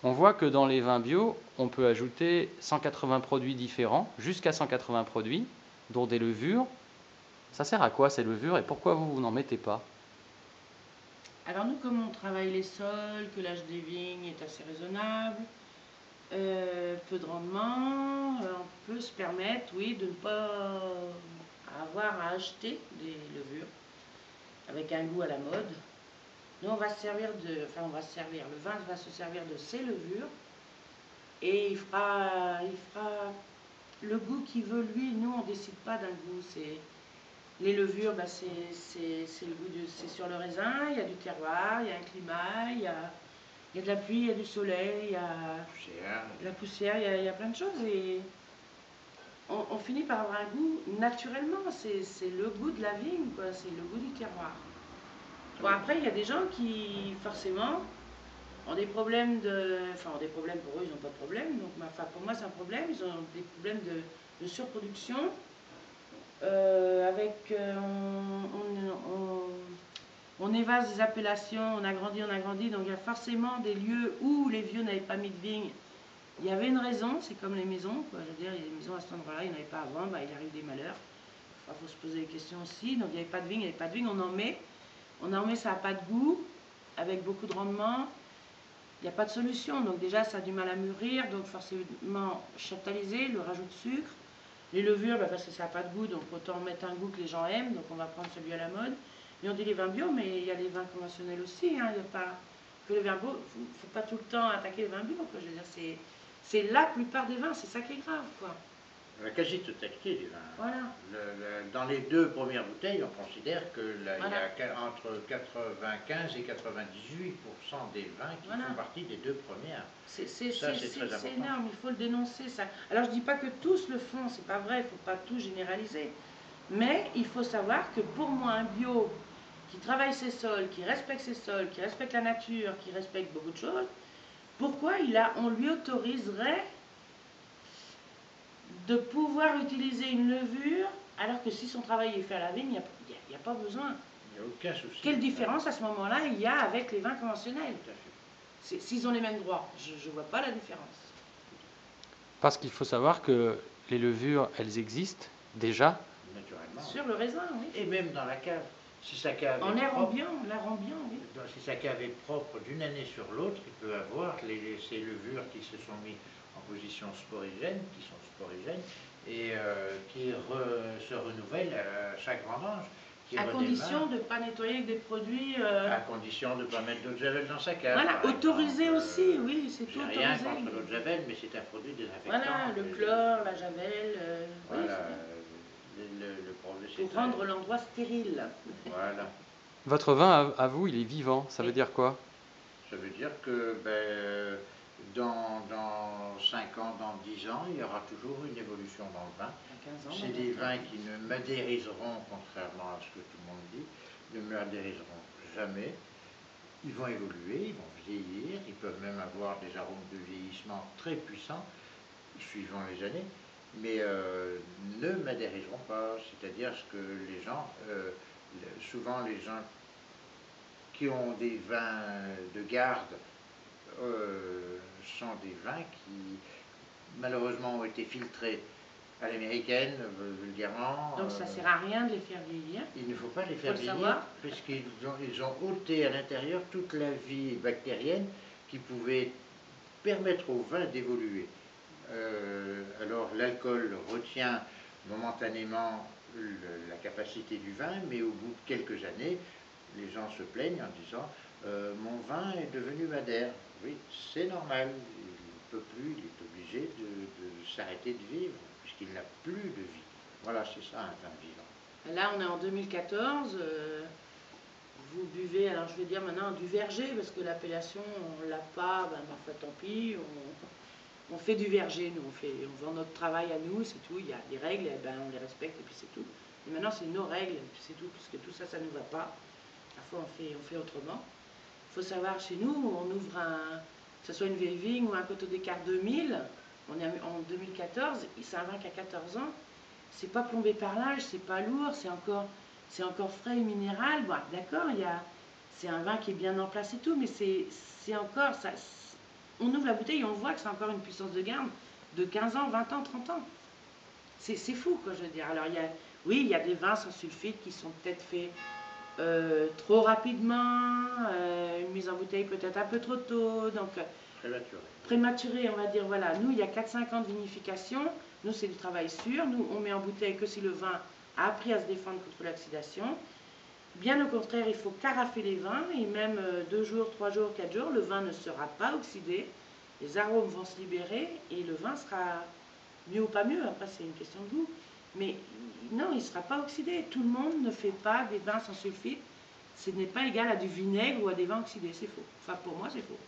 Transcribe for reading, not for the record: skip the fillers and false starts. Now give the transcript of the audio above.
On voit que dans les vins bio, on peut ajouter 180 produits différents, jusqu'à 180 produits, dont des levures. Ça sert à quoi ces levures et pourquoi vous n'en mettez pas? Alors nous, comme on travaille les sols, que l'âge des vignes est assez raisonnable, peu de rendement, on peut se permettre, oui, de ne pas avoir à acheter des levures avec un goût à la mode. Nous, on va se servir le vin va se servir de ces levures et il fera le goût qu'il veut lui. Nous, on ne décide pas d'un goût. Les levures, c'est le goût c'est sur le raisin, il y a du terroir, il y a un climat, il y a de la pluie, il y a du soleil, il y a de la poussière, il y a plein de choses et on finit par avoir un goût naturellement. C'est le goût de la vigne, quoi. C'est le goût du terroir. Bon, après, il y a des gens qui, forcément, ont des problèmes ont des problèmes, pour eux, ils n'ont pas de problème. Donc, pour moi, c'est un problème. Ils ont des problèmes de surproduction. On évase des appellations, on agrandit. Donc, il y a forcément des lieux où les vieux n'avaient pas mis de vigne. Il y avait une raison, c'est comme les maisons, quoi. Je veux dire, il y a des maisons à cet endroit-là, il n'y en avait pas avant, il arrive des malheurs. Il faut se poser des questions aussi. Donc, il n'y avait pas de vigne, on en met. Ça n'a pas de goût, avec beaucoup de rendement. Il n'y a pas de solution, donc déjà ça a du mal à mûrir, donc forcément chaptaliser, le rajout de sucre. Les levures, parce que ça n'a pas de goût, donc autant mettre un goût que les gens aiment, donc on va prendre celui à la mode. Et on dit les vins bio, mais il y a les vins conventionnels aussi, il n'y a pas que les vins bio. Il ne faut pas tout le temps attaquer les vins bio, quoi. Je veux dire, c'est la plupart des vins, c'est ça qui est grave, quoi. La quasi-totalité du vin. Voilà. Dans les 2 premières bouteilles, on considère qu'il voilà. y a entre 95 et 98% des vins qui font partie des 2 premières. C'est énorme, il faut le dénoncer, ça. Alors je ne dis pas que tous le font, c'est pas vrai, il ne faut pas tout généraliser. Mais il faut savoir que pour moi, un bio qui travaille ses sols, qui respecte la nature, qui respecte beaucoup de choses, pourquoi on lui autoriserait de pouvoir utiliser une levure alors que si son travail est fait à la vigne, il n'y a pas besoin. Il n'y a aucun souci. Quelle différence à ce moment-là il y a avec les vins conventionnels? S'ils ont les mêmes droits, je ne vois pas la différence. Parce qu'il faut savoir que les levures, elles existent déjà. Naturellement. Sur le raisin, oui. Et même dans la cave. Si sa cave on la rend bien, oui. Si sa cave est propre d'une année sur l'autre, il peut avoir ces levures qui se sont mises en position sporigène, qui sont sporigènes, et qui se renouvellent à chaque vendange. À condition de ne pas nettoyer avec des produits... À condition de ne pas mettre d'eau de javel dans sa cave. Voilà, autorisé aussi, oui, c'est tout autorisé. Rien contre l'eau de javel, mais c'est un produit désinfectant. Voilà, le chlore, la javel... voilà, pour rendre l'endroit stérile. Voilà. Votre vin, à vous, il est vivant, ça veut dire quoi? Ça veut dire que dans 5 ans, dans 10 ans, il y aura toujours une évolution dans le vin. C'est des vins qui ne madériseront, contrairement à ce que tout le monde dit, ne madériseront jamais. Ils vont évoluer, ils vont vieillir, ils peuvent même avoir des arômes de vieillissement très puissants, suivant les années, mais ne madériseront pas. C'est-à-dire que les gens, souvent les gens qui ont des vins de garde sont des vins qui malheureusement ont été filtrés à l'américaine, vulgairement. Donc ça ne sert à rien de les faire vieillir. Il ne faut pas les faire vieillir, puisqu'ils ont ôté à l'intérieur toute la vie bactérienne qui pouvait permettre au vin d'évoluer. Alors l'alcool retient momentanément la capacité du vin, mais au bout de quelques années, les gens se plaignent en disant mon vin est devenu madère. Oui, c'est normal, il ne peut plus, il est obligé de s'arrêter de vivre, puisqu'il n'a plus de vie. Voilà, c'est ça un vin vivant. Là, on est en 2014, vous buvez, alors je vais dire maintenant du verger, parce que l'appellation, on ne l'a pas, parfois tant pis, on fait du verger, nous, on vend notre travail à nous, c'est tout, il y a des règles, on les respecte, et puis c'est tout. Et maintenant, c'est nos règles, et puis c'est tout, puisque tout ça, ça ne nous va pas. Parfois, on fait autrement. Il faut savoir, chez nous, on ouvre que ce soit une vieille vigne ou un Coteaux d'Écart 2000, on est en 2014, c'est un vin qui a 14 ans, c'est pas plombé par l'âge, c'est pas lourd, c'est encore frais et minéral. Bon, d'accord, c'est un vin qui est bien en place et tout, mais c'est encore ça. on ouvre la bouteille et on voit que c'est encore une puissance de garde de 15 ans, 20 ans, 30 ans. C'est fou, quoi, je veux dire. Alors, oui, il y a des vins sans sulfite qui sont peut-être faits trop rapidement, une mise en bouteille peut-être un peu trop tôt, donc prématuré, on va dire. Voilà, nous, il y a 4-5 ans de vinification. Nous, c'est du travail sûr. Nous, on met en bouteille que si le vin a appris à se défendre contre l'oxydation. Bien au contraire, il faut carafer les vins, et même 2 jours, 3 jours, 4 jours, le vin ne sera pas oxydé, les arômes vont se libérer, et le vin sera mieux ou pas mieux, après c'est une question de goût. Mais non, il ne sera pas oxydé. Tout le monde ne fait pas des vins sans sulfite. Ce n'est pas égal à du vinaigre ou à des vins oxydés, c'est faux. Enfin, pour moi, c'est faux.